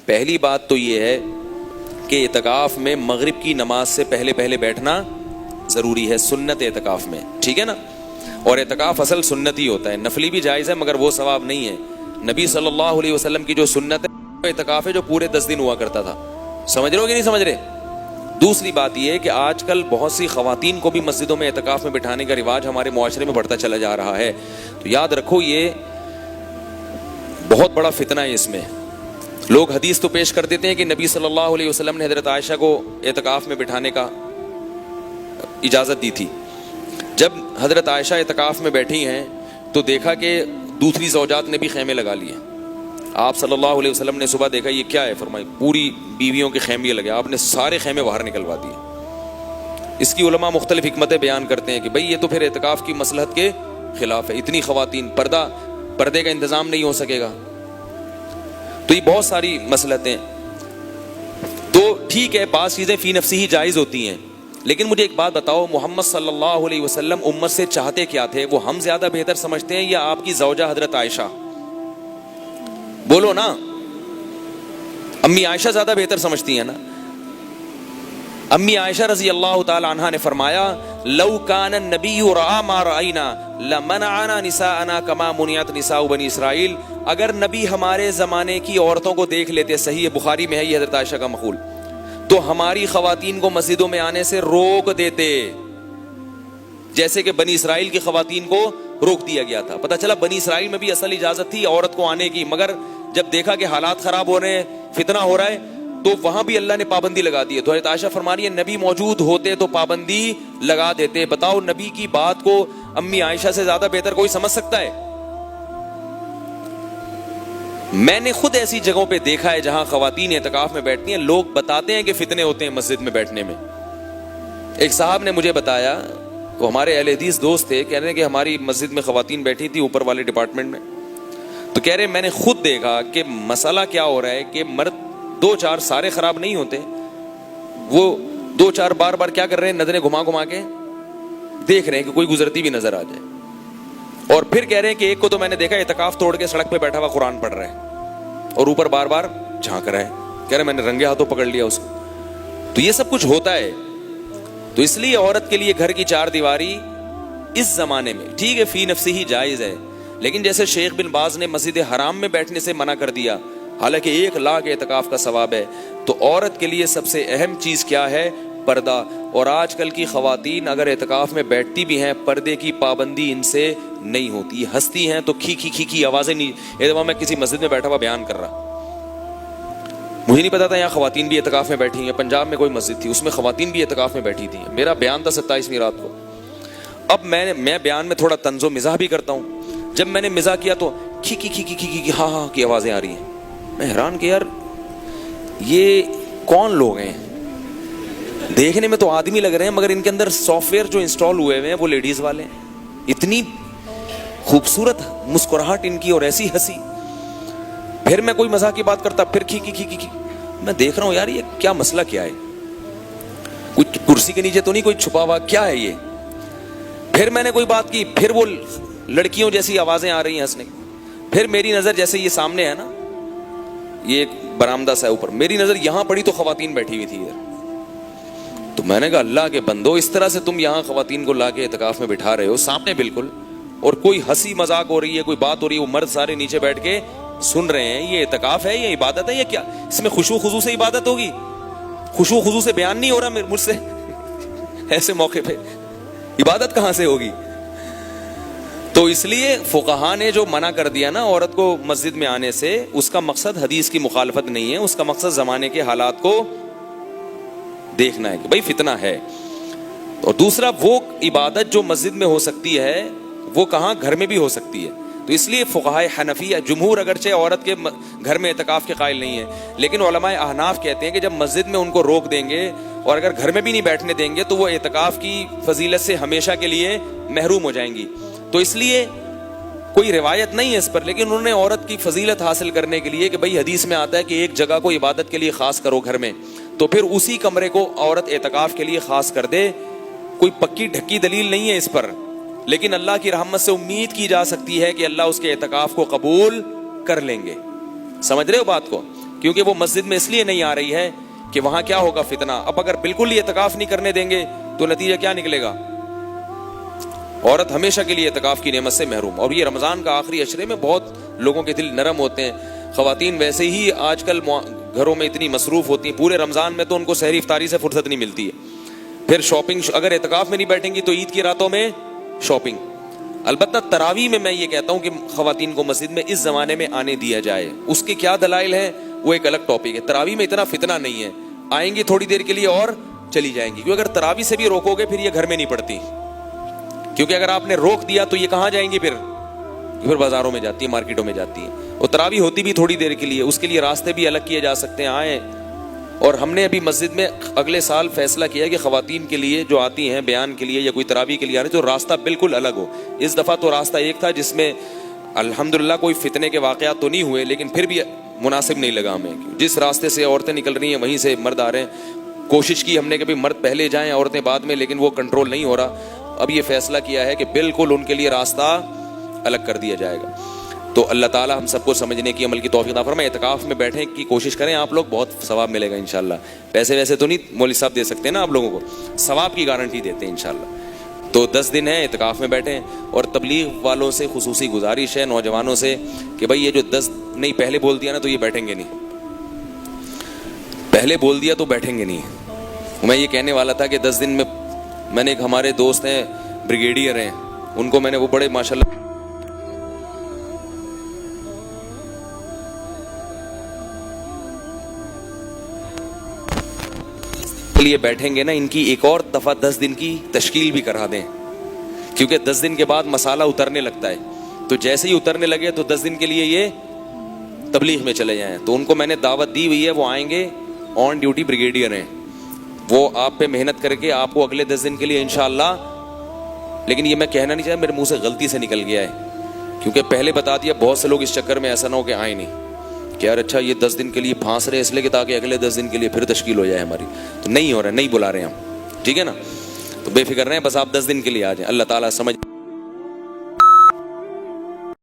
پہلی بات تو یہ ہے کہ اعتکاف میں مغرب کی نماز سے پہلے بیٹھنا ضروری ہے، سنت اعتکاف میں، ٹھیک ہے نا. اور اعتکاف اصل سنت ہی ہوتا ہے، نفلی بھی جائز ہے مگر وہ ثواب نہیں ہے. نبی صلی اللہ علیہ وسلم کی جو سنت ہے وہ اعتکاف ہے جو پورے 10 دن ہوا کرتا تھا. سمجھ رہے ہو کہ نہیں سمجھ رہے؟ دوسری بات یہ ہے کہ آج کل بہت سی خواتین کو بھی مسجدوں میں اعتکاف میں بٹھانے کا رواج ہمارے معاشرے میں بڑھتا چلا جا رہا ہے. تو یاد رکھو یہ بہت بڑا فتنہ ہے. اس میں لوگ حدیث تو پیش کر دیتے ہیں کہ نبی صلی اللہ علیہ وسلم نے حضرت عائشہ کو اعتکاف میں بٹھانے کا اجازت دی تھی. جب حضرت عائشہ اعتکاف میں بیٹھی ہیں تو دیکھا کہ دوسری زوجات نے بھی خیمے لگا لیے. آپ صلی اللہ علیہ وسلم نے صبح دیکھا یہ کیا ہے، فرمائی پوری بیویوں کے خیمے لگے. آپ نے سارے خیمے باہر نکلوا دیے. اس کی علماء مختلف حکمتیں بیان کرتے ہیں کہ بھئی یہ تو پھر اعتکاف کی مصلحت کے خلاف ہے. اتنی خواتین، پردے کا انتظام نہیں ہو سکے گا. تو یہ بہت ساری مصلحتیں. تو ٹھیک ہے، بعض چیزیں فی نفسی ہی جائز ہوتی ہیں، لیکن مجھے ایک بات بتاؤ، محمد صلی اللہ علیہ وسلم امت سے چاہتے کیا تھے؟ وہ ہم زیادہ بہتر سمجھتے ہیں یا آپ کی زوجہ حضرت عائشہ؟ بولو نا. امی عائشہ زیادہ بہتر سمجھتی ہیں نا. امی عائشہ رضی اللہ تعالی عنہا نے فرمایا لو کان النبی رأى ما رأینا لمنعنا نساءنا كما منعت نساء بنی اسرائیل. اگر نبی ہمارے زمانے کی عورتوں کو دیکھ لیتے، صحیح بخاری میں ہے یہ حضرت عائشہ کا مقول، تو ہماری خواتین کو مسجدوں میں آنے سے روک دیتے، جیسے کہ بنی اسرائیل کی خواتین کو روک دیا گیا تھا. پتہ چلا بنی اسرائیل میں بھی اصل اجازت تھی عورت کو آنے کی، مگر جب دیکھا کہ حالات خراب ہو رہے ہیں، فتنہ ہو رہا ہے، تو وہاں بھی اللہ نے پابندی لگا دی ہے. تو حضرت عائشہ فرما رہی ہے نبی موجود ہوتے تو پابندی لگا دیتے. بتاؤ نبی کی بات کو امی عائشہ سے زیادہ بہتر کوئی سمجھ سکتا ہے؟ میں نے خود ایسی جگہوں پہ دیکھا ہے جہاں خواتین اعتکاف میں بیٹھتی ہیں، لوگ بتاتے ہیں کہ فتنے ہوتے ہیں مسجد میں بیٹھنے میں. ایک صاحب نے مجھے بتایا، وہ ہمارے اہل حدیث دوست تھے، کہہ رہے ہیں کہ ہماری مسجد میں خواتین بیٹھی تھی اوپر والے ڈپارٹمنٹ میں. تو کہہ رہے میں نے خود دیکھا کہ مسئلہ کیا ہو رہا ہے کہ مرد 2-4 سارے خراب نہیں ہوتے، وہ 2-4 بار بار کیا کر رہے ہیں، نظریں گھما کے دیکھ رہے ہیں کہ کوئی گزرتی بھی نظر آ جائے. اور پھر کہہ رہے ہیں کہ ایک کو تو میں نے دیکھا اعتکاف توڑ کے سڑک پہ بیٹھا ہوا قرآن پڑھ رہا ہے اور اوپر بار بار جھانک رہا ہے. کہہ رہے میں نے رنگے ہاتھوں پکڑ لیا اس کو. تو یہ سب کچھ ہوتا ہے. تو اس لیے عورت کے لیے گھر کی 4 دیواری اس زمانے میں ٹھیک ہے فی نفسی ہی جائز ہے، لیکن جیسے شیخ بن باز نے مسجد حرام میں بیٹھنے سے منع کر دیا، حالانکہ 1 لاکھ اعتکاف کا ثواب ہے. تو عورت کے لیے سب سے اہم چیز کیا ہے؟ پردہ. اور آج کل کی خواتین اگر اعتکاف میں بیٹھتی بھی ہیں، پردے کی پابندی ان سے نہیں ہوتی. ہنستی ہیں تو کھی آوازیں نہیں. ایک دفعہ میں کسی مسجد میں بیٹھا ہوا بیان کر رہا، مجھے نہیں پتا تھا یہاں خواتین بھی اعتکاف میں بیٹھی ہیں. پنجاب میں کوئی مسجد تھی، اس میں خواتین بھی اعتکاف میں بیٹھی تھیں. میرا بیان تھا 27ویں رات کو. اب میں بیان میں تھوڑا طنز و مزاح بھی کرتا ہوں. جب میں نے مزاح کیا تو کھی ہاں کی آوازیں آ رہی ہیں. میں حیران کہ یار یہ کون لوگ ہیں؟ دیکھنے میں تو آدمی لگ رہے ہیں مگر ان کے اندر سافٹ ویئر جو انسٹال ہوئے ہوئے ہیں وہ لیڈیز والے ہیں. اتنی خوبصورت مسکراہٹ ان کی اور ایسی ہنسی. پھر میں کوئی مزاح کی بات کرتا، پھر کھی میں دیکھ رہا ہوں یار یہ کیا مسئلہ کیا ہے؟ کوئی کرسی کے نیچے تو نہیں کوئی چھپا ہوا؟ کیا ہے یہ؟ پھر میں نے کوئی بات کی، پھر وہ لڑکیوں جیسی آوازیں آ رہی ہیں ہنسنے. پھر میری نظر جیسے یہ سامنے ہے نا، یہ ایک برآمدہ سا اوپر، میری نظر یہاں پڑی تو خواتین بیٹھی ہوئی تھی ادھر. تو میں نے کہا اللہ کے بندو، اس طرح سے تم یہاں خواتین کو لا کے اعتکاف میں بٹھا رہے ہو سامنے بالکل، اور کوئی ہنسی مذاق ہو رہی ہے، کوئی بات ہو رہی ہے، وہ مرد سارے نیچے بیٹھ کے سن رہے ہیں. یہ اعتکاف ہے، یہ عبادت ہے، یہ کیا؟ اس میں خشوع خضوع سے عبادت ہوگی؟ خشوع خضوع سے بیان نہیں ہو رہا مجھ سے ایسے موقع پہ، عبادت کہاں سے ہوگی؟ تو اس لیے فقہا نے جو منع کر دیا نا عورت کو مسجد میں آنے سے، اس کا مقصد حدیث کی مخالفت نہیں ہے، اس کا مقصد زمانے کے حالات کو دیکھنا ہے کہ بھئی فتنہ ہے. اور دوسرا وہ عبادت جو مسجد میں ہو سکتی ہے وہ کہاں؟ گھر میں بھی ہو سکتی ہے. تو اس لیے فقہائے حنفیہ جمہور اگرچہ عورت کے گھر میں اعتکاف کے قائل نہیں ہے، لیکن علماء احناف کہتے ہیں کہ جب مسجد میں ان کو روک دیں گے اور اگر گھر میں بھی نہیں بیٹھنے دیں گے تو وہ اعتکاف کی فضیلت سے ہمیشہ کے لیے محروم ہو جائیں گی. تو اس لیے کوئی روایت نہیں ہے اس پر، لیکن انہوں نے عورت کی فضیلت حاصل کرنے کے لیے کہ بھئی حدیث میں آتا ہے کہ ایک جگہ کو عبادت کے لیے خاص کرو گھر میں، تو پھر اسی کمرے کو عورت اعتکاف کے لیے خاص کر دے. کوئی پکی ڈھکی دلیل نہیں ہے اس پر، لیکن اللہ کی رحمت سے امید کی جا سکتی ہے کہ اللہ اس کے اعتکاف کو قبول کر لیں گے. سمجھ رہے ہو بات کو؟ کیونکہ وہ مسجد میں اس لیے نہیں آ رہی ہے کہ وہاں کیا ہوگا فتنہ. اب اگر بالکل ہی اعتکاف نہیں کرنے دیں گے تو نتیجہ کیا نکلے گا؟ عورت ہمیشہ کے لیے اعتکاف کی نعمت سے محروم. اور یہ رمضان کا آخری عشرے میں بہت لوگوں کے دل نرم ہوتے ہیں. خواتین ویسے ہی آج کل گھروں میں اتنی مصروف ہوتی ہیں, پورے رمضان میں تو ان کو سحری افطاری سے فرصت نہیں ملتی ہے. پھر شاپنگ, اگر اعتکاف میں نہیں بیٹھیں گی تو عید کی راتوں میں شاپنگ. البتہ تراویح میں یہ کہتا ہوں کہ خواتین کو مسجد میں اس زمانے میں آنے دیا جائے. اس کے کیا دلائل ہیں وہ ایک الگ ٹاپک ہے. تراویح میں اتنا فتنہ نہیں ہے, آئیں گی تھوڑی دیر کے لیے اور چلی جائیں گی. کیونکہ اگر تراویح سے بھی روکو گے پھر یہ گھر میں نہیں پڑتی, کیونکہ اگر آپ نے روک دیا تو یہ کہاں جائیں گی؟ پھر بازاروں میں جاتی ہے, مارکیٹوں میں جاتی ہے. اور تراویح ہوتی بھی تھوڑی دیر کے لیے, اس کے لیے راستے بھی الگ کیے جا سکتے ہیں, آئیں. اور ہم نے ابھی مسجد میں اگلے سال فیصلہ کیا کہ خواتین کے لیے جو آتی ہیں بیان کے لیے یا کوئی تراویح کے لیے آ رہے تو راستہ بالکل الگ ہو. اس دفعہ تو راستہ ایک تھا جس میں الحمدللہ کوئی فتنے کے واقعات تو نہیں ہوئے, لیکن پھر بھی مناسب نہیں لگا ہمیں. جس راستے سے عورتیں نکل رہی ہیں وہیں سے مرد آ رہے ہیں. کوشش کی ہم نے کہ بھی مرد پہلے جائیں عورتیں بعد میں, لیکن وہ کنٹرول نہیں ہو رہا. اب یہ فیصلہ کیا ہے کہ بالکل ان کے لیے راستہ الگ کر دیا جائے گا. تو اللہ تعالی ہم سب کو سمجھنے کی عمل کی توفیق عطا فرمائے. اعتکاف میں بیٹھنے کی کوشش کریں آپ لوگ, بہت ثواب ملے گا انشاءاللہ. پیسے ویسے تو نہیں مولوی صاحب دے سکتے نا آپ لوگوں کو, ثواب کی گارنٹی دیتے ہیں انشاءاللہ. تو 10 دن ہیں اعتکاف میں بیٹھیں. اور تبلیغ والوں سے خصوصی گزارش ہے, نوجوانوں سے, کہ بھائی یہ جو 10 نہیں پہلے بول دیا نا تو یہ بیٹھیں گے نہیں, پہلے بول دیا تو بیٹھیں گے نہیں. میں یہ کہنے والا تھا کہ 10 دن میں نے ایک ہمارے دوست ہیں بریگیڈیئر ہیں, ان کو میں نے وہ بڑے ماشاءاللہ لیے بیٹھیں گے نا, ان کی ایک اور دفعہ 10 دن کی تشکیل بھی کرا دیں, کیونکہ 10 دن کے بعد مسالہ اترنے لگتا ہے. تو جیسے ہی اترنے لگے تو 10 دن کے لیے یہ تبلیغ میں چلے جائیں. تو ان کو میں نے دعوت دی ہوئی ہے, وہ آئیں گے, آن ڈیوٹی بریگیڈیئر ہیں, وہ آپ پہ محنت کر کے آپ کو اگلے 10 دن کے لیے انشاءاللہ. لیکن یہ میں کہنا نہیں چاہتا, میرے منہ سے غلطی سے نکل گیا ہے, کیونکہ پہلے بتا دیا. بہت سے لوگ اس چکر میں ایسا نہ ہو کہ آئیں نہیں, کہ یار اچھا یہ 10 دن کے لیے پھانس رہے اس لیے کہ تاکہ اگلے 10 دن کے لیے پھر تشکیل ہو جائے ہماری. تو نہیں ہو رہا ہے, نہیں بلا رہے ہم, ٹھیک ہے نا. تو بے فکر رہیں, بس آپ 10 دن کے لیے آ جائیں. اللہ تعالیٰ سمجھ